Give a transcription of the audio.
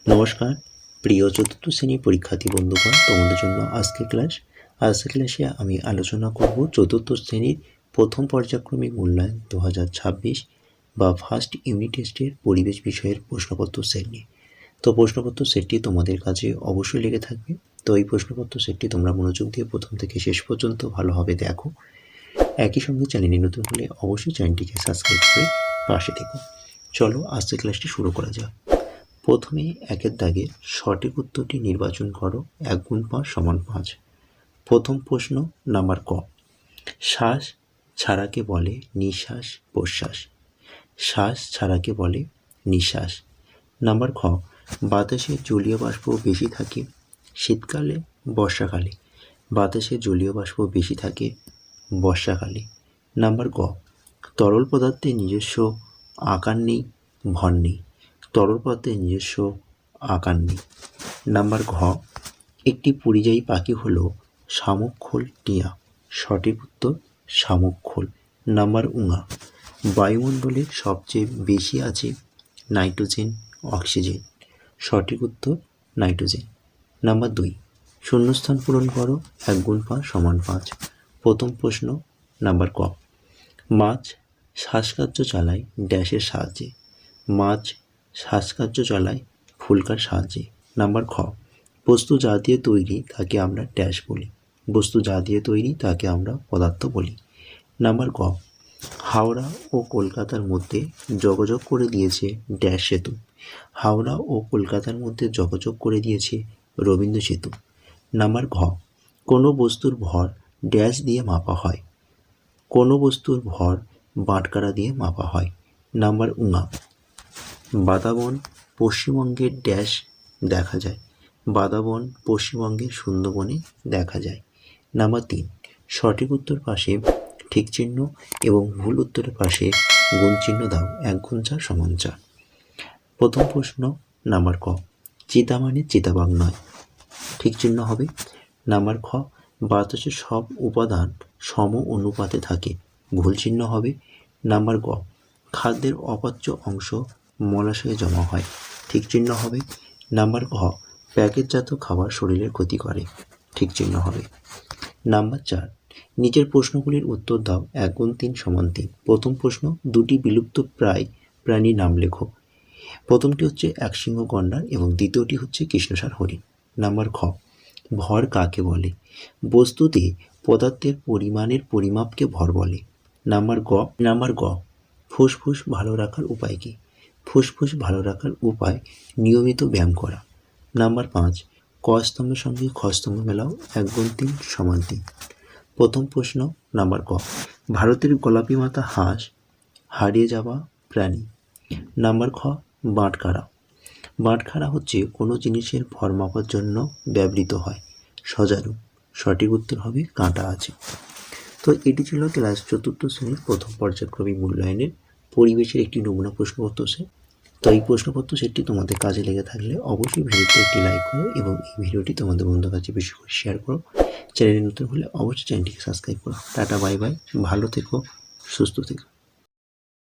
নমস্কার প্রিয় চতুর্থ শ্রেণীর পরীক্ষার্থী বন্ধুগণ, তোমাদের জন্য আজকের ক্লাসে আমি আলোচনা করব চতুর্থ শ্রেণীর প্রথম পর্যায়ক্রমিক মূল্যায়ন 2026 বা ফার্স্ট ইউনিট টেস্টের পরিবেশ বিষয়ের প্রশ্নপত্র সেট নিয়ে। তো প্রশ্নপত্র সেটটি তোমাদের কাছে অবশ্যই লেগে থাকবে। তো এই প্রশ্নপত্র সেটটি তোমরা মনোযোগ দিয়ে প্রথম থেকে শেষ পর্যন্ত ভালোভাবে দেখো। একই সঙ্গে চ্যানেলে নতুন হলে অবশ্যই চ্যানেলটিকে সাবস্ক্রাইব করে পাশে থেকো। চলো আজকের ক্লাসটি শুরু করা যাক। প্রথমে একের দাগে সঠিক উত্তরটি নির্বাচন করো। 1 × 5 = 5। প্রথম প্রশ্ন নাম্বার ক, শ্বাস ছাড়াকে বলে নিঃশ্বাস প্রশ্বাস। শ্বাস ছাড়াকে বলে নিঃশ্বাস। নাম্বার খ, বাতাসে জলীয় বাষ্প বেশি থাকে শীতকালে বর্ষাকালে। বাতাসে জলীয় বাষ্প বেশি থাকে বর্ষাকালে। নাম্বার গ, তরল পদার্থের নিজস্ব আকার নেই, ভর নেই। তরল পদার্থের নিজস্ব আকার নেই। নাম্বার ঘ, একটি পরিযায়ী পাখি হলো শামুক খোল টিয়া। সঠিক উত্তর শামুক খোল। নাম্বার উঙা, বায়ুমণ্ডলে সবচেয়ে বেশি আছে নাইট্রোজেন অক্সিজেন। সঠিক উত্তর নাইট্রোজেন। নাম্বার 2, শূন্যস্থান পূরণ করো। 1 × 5 = 5। প্রথম প্রশ্ন নাম্বার ক, মাছ শ্বাসকার্য চালায় ড্যাশের সাহায্যে। মাছ শ্বাসকার্য চালায় ফুলকার সাহায্যে। নাম্বার খ, বস্তু যা দিয়ে তৈরি তাকে আমরা ড্যাশ বলি। বস্তু যা দিয়ে তৈরি তাকে আমরা পদার্থ বলি। নাম্বার গ, হাওড়া ও কলকাতার মধ্যে যোগাযোগ করে দিয়েছে ড্যাশ সেতু। হাওড়া ও কলকাতার মধ্যে যোগাযোগ করে দিয়েছে রবীন্দ্র সেতু। নাম্বার ঘ, কোনো বস্তুর ভর ড্যাশ দিয়ে মাপা হয়। কোনো বস্তুর ভর বাটখারা দিয়ে মাপা হয়। নাম্বার উঙা, বাতাবন পশ্চিমবঙ্গের ড্যাশ দেখা যায়। বাতাবন পশ্চিমবঙ্গের সুন্দরবনে দেখা যায়। নাম্বার 3, সঠিক উত্তর পাশে ঠিক চিহ্ন এবং ভুল উত্তরের পাশে গুণ চিহ্ন দাও। 1 × 4 = 4। প্রথম প্রশ্ন নাম্বার ক, চিতা মানে চিতাবাঘ নয়। ঠিক চিহ্ন হবে। নাম্বার খ, বাতাসের সব উপাদান সম অনুপাতে থাকে। ভুল চিহ্ন হবে। নাম্বার গ, খাদ্যের অপাচ্য অংশ মলাশয়ে জমা হয়। ঠিক চিহ্ন হবে। নাম্বার ঘ, প্যাকেটজাত খাবার শরীরের ক্ষতি করে। ঠিক চিহ্ন হবে। নাম্বার 4, নিচের প্রশ্নগুলির উত্তর দাও। 1 × 3 = 3। প্রথম প্রশ্ন, দুটি বিলুপ্ত প্রায় প্রাণীর নাম লেখো। প্রথমটি হচ্ছে একশৃঙ্গ গন্ডার এবং দ্বিতীয়টি হচ্ছে কৃষ্ণসার হরিণ। নাম্বার খ, ভর কাকে বলে? বস্তুতে পদার্থের পরিমাণের পরিমাপকে ভর বলে। নাম্বার গ, ফুসফুস ভালো রাখার উপায় কী? ফুসফুস ভালো রাখার উপায় নিয়মিত ব্যায়াম করা। নাম্বার 5, ক স্তম্ভের সঙ্গে খ স্তম্ভ মেলাও। 1 × 3 = 3। প্রথম প্রশ্ন নাম্বার ক, ভারতের গোলাপি মাথা হাঁস হারিয়ে যাওয়া প্রাণী। নাম্বার খ, বাটখারা। বাটখারা হচ্ছে কোনো জিনিসের ভর মাপার জন্য ব্যবহৃত হয়। সজারু। সঠিক উত্তর হবে কাঁটা আছে। তো এটি ছিল ক্লাস 4th শ্রেণীর প্রথম পর্যায়ক্রমিক মূল্যায়নের পরিবেশের একটি নমুনা প্রশ্নপত্র সেট। তো এই প্রশ্নপত্র সেটটি তোমাদের কাজে লেগে থাকলে অবশ্যই ভিডিওতে একটি লাইক করো এবং এই ভিডিওটি তোমাদের বন্ধুদের কাছে বেশি করে শেয়ার করো। চ্যানেলে নতুন হলে অবশ্যই চ্যানেলটিকে সাবস্ক্রাইব করো। টাটা বাই বাই, ভালো থেকো, সুস্থ থেকো।